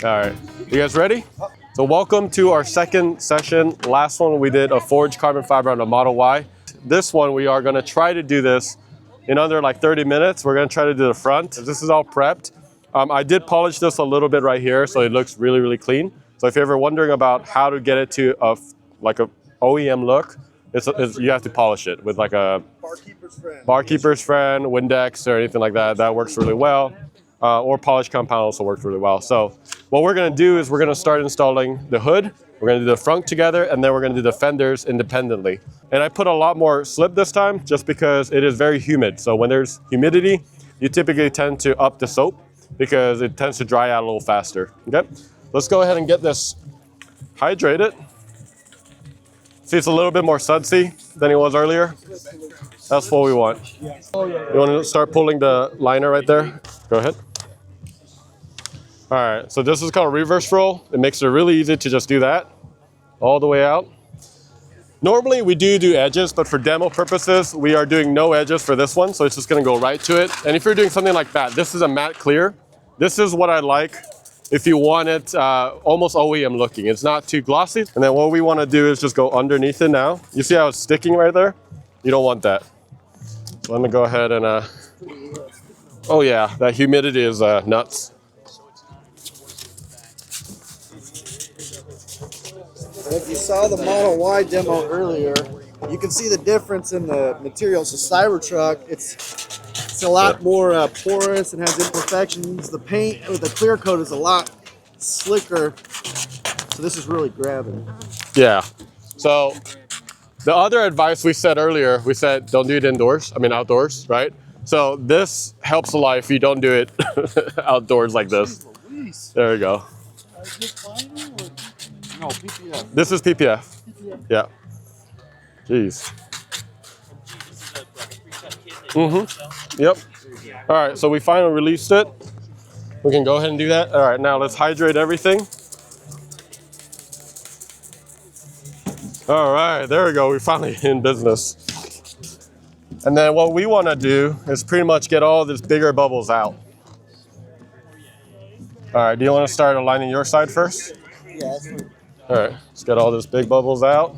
All right, you guys ready? So welcome to our second session. Last one we did a forged carbon fiber on the Model Y. This one we are gonna try to do this in under like 30 minutes. We're gonna try to do the front. This is all prepped. I did polish this a little bit right here, so it looks really, really clean. So if you're ever wondering about how to get it to a OEM look, you have to polish it with like a barkeeper's friend, Windex, or anything like that. That works really well. Or polished compound also works really well. So what we're gonna do is we're gonna start installing the hood. We're gonna do the front together, and then we're gonna do the fenders independently. And I put a lot more slip this time just because it is very humid. So when there's humidity, you typically tend to up the soap because it tends to dry out a little faster. Okay, let's go ahead and get this hydrated. See, it's a little bit more sudsy than it was earlier. That's what we want. You want to start pulling the liner right there? Go ahead. All right, so this is called reverse roll. It makes it really easy to just do that all the way out. Normally we do edges, but for demo purposes, we are doing no edges for this one, so it's just gonna go right to it. And if you're doing something like that, this is a matte clear. This is what I like if you want it almost OEM looking. It's not too glossy. And then what we wanna do is just go underneath it now. You see how it's sticking right there? You don't want that. So let me go ahead and, oh yeah, that humidity is nuts. If you saw the Model Y demo earlier, you can see the difference in the materials. The Cybertruck, it's a lot more porous and has imperfections. The paint with the clear coat is a lot slicker, so this is really grabbing. Yeah. So the other advice we said earlier, we said don't do it outdoors, right? So this helps a lot if you don't do it outdoors like this. There we go. No, PPF. This is PPF. Yeah. Jeez. Yep. All right, so we finally released it. We can go ahead and do that. All right, now let's hydrate everything. All right, there we go. We're finally in business. And then what we want to do is pretty much get all these bigger bubbles out. All right, do you want to start aligning your side first? Yeah. All right, let's get all these big bubbles out.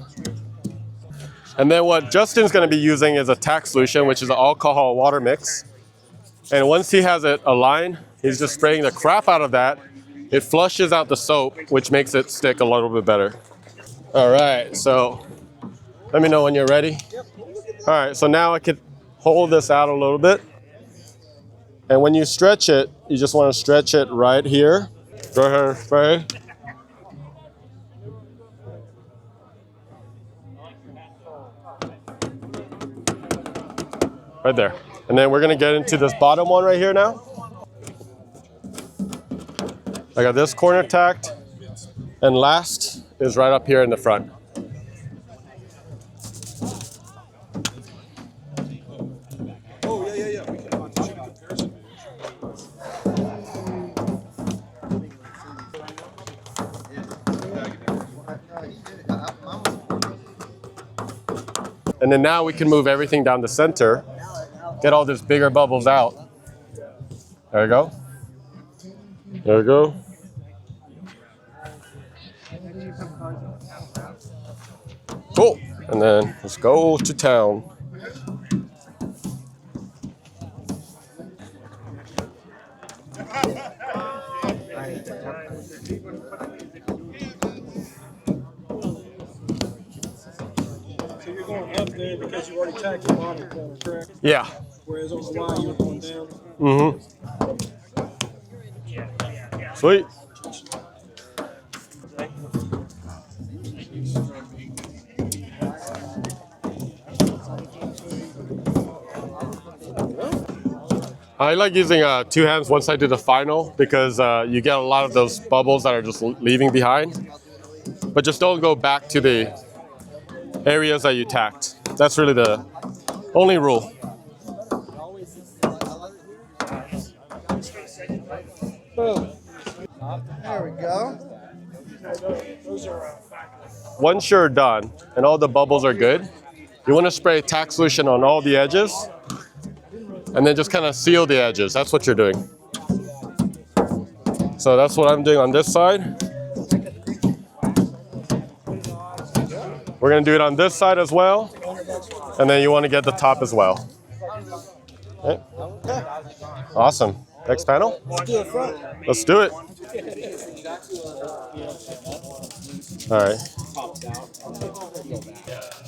And then what Justin's gonna be using is a Tack solution, which is an alcohol water mix. And once he has it aligned, he's just spraying the crap out of that. It flushes out the soap, which makes it stick a little bit better. All right, so let me know when you're ready. All right, so now I could hold this out a little bit. And when you stretch it, you just wanna stretch it right here. Go ahead and spray. Right there. And then we're gonna get into this bottom one right here now. I got this corner tacked. And last is right up here in the front. Oh, yeah. We can comparison. And then now we can move everything down the center. Get all these bigger bubbles out. There we go. There we go. Cool. And then let's go to town. So you're going up there because you already tacked the bottom corner, correct? Yeah. Whereas on the Y, you're going down. Sweet. I like using two hands once I do the final because you get a lot of those bubbles that are just leaving behind. But just don't go back to the areas that you tacked. That's really the only rule. Boom. There we go. Once you're done and all the bubbles are good, you want to spray Tack solution on all the edges and then just kind of seal the edges. That's what you're doing. So that's what I'm doing on this side. We're gonna do it on this side as well. And then you wanna get the top as well. Okay. Awesome. Next panel? Let's do the front. Let's do it. All right.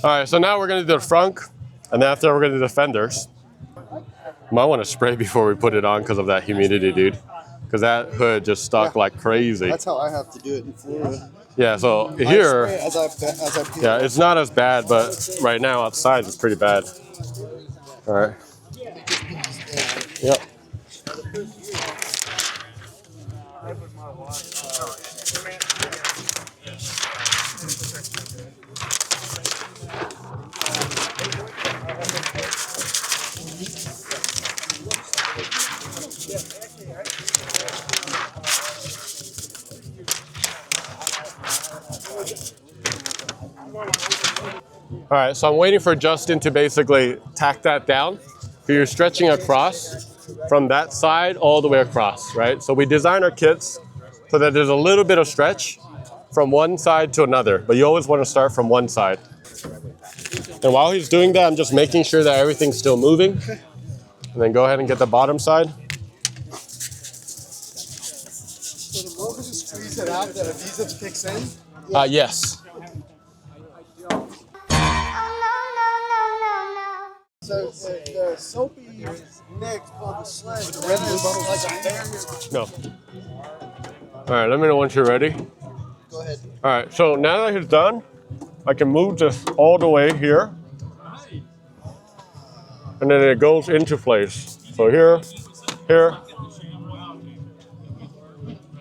All right, so now we're gonna do the front, and then after we're gonna do the fenders. Might wanna spray before we put it on because of that humidity, dude. Because that hood just stuck like crazy. That's how I have to do it in Florida. Yeah, so here, As I peel yeah, off. it's not as bad, but right now outside it's pretty bad. All right. Yep. All right, so I'm waiting for Justin to basically tack that down. So you're stretching across from that side all the way across, right? So we design our kits so that there's a little bit of stretch from one side to another, but you always want to start from one side. And while he's doing that, I'm just making sure that everything's still moving. And then go ahead and get the bottom side. So the moment you squeeze it out, that adhesive kicks in. Yes. So the soapy mix called the sled. The red blue bubbles like a barrier. No. All right, let me know once you're ready. Go ahead. All right, so now that he's done, I can move this all the way here. And then it goes into place. So here, here.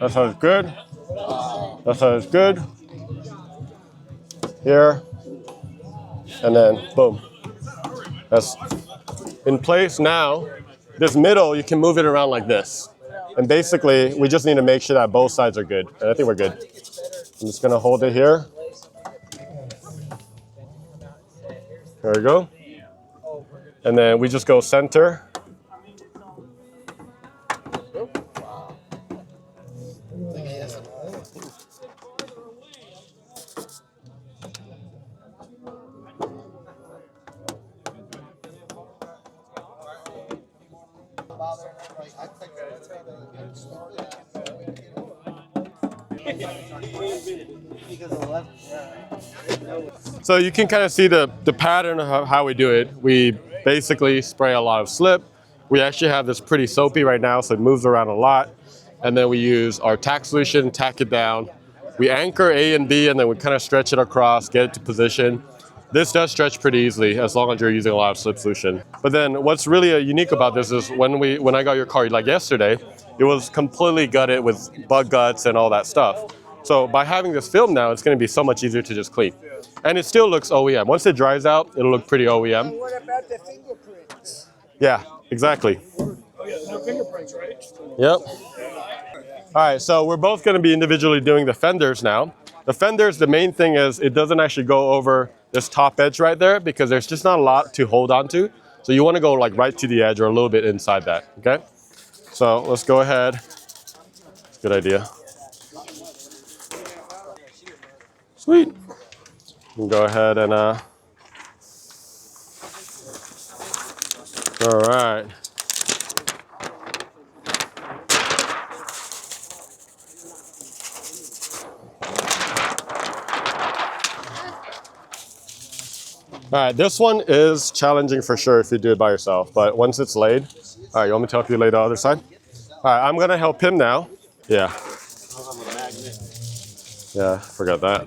That's how it's good. That's how it's good. Here. And then boom. That's in place now. This middle, you can move it around like this. And basically, we just need to make sure that both sides are good. And I think we're good. I'm just gonna hold it here. There we go. And then we just go center. So you can kind of see the pattern of how we do it. We basically spray a lot of slip. We actually have this pretty soapy right now, so it moves around a lot. And then we use our tack solution, tack it down. We anchor A and B, and then we kind of stretch it across, get it to position. This does stretch pretty easily as long as you're using a lot of slip solution. But then what's really unique about this is when I got your car like yesterday, it was completely gutted with bug guts and all that stuff. So by having this film now, it's going to be so much easier to just clean. And it still looks OEM. Once it dries out, it'll look pretty OEM. And what about the fingerprints? Yeah, exactly. Oh yeah, no fingerprints, right? Yep. All right, so we're both going to be individually doing the fenders now. The fenders, the main thing is it doesn't actually go over this top edge right there because there's just not a lot to hold on to. So you want to go like right to the edge or a little bit inside that, okay? So let's go ahead. That's a good idea. Sweet. You can go ahead and, all right. All right, this one is challenging for sure if you do it by yourself, but once it's laid, all right, you want me to help you lay the other side? All right, I'm gonna help him now. Yeah. Yeah, forgot that.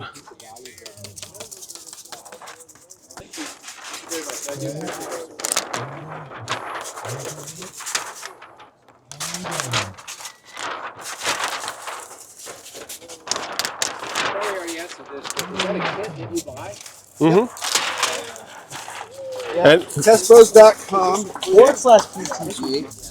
Mm-hmm. Yeah. And Testbros.com/PTC.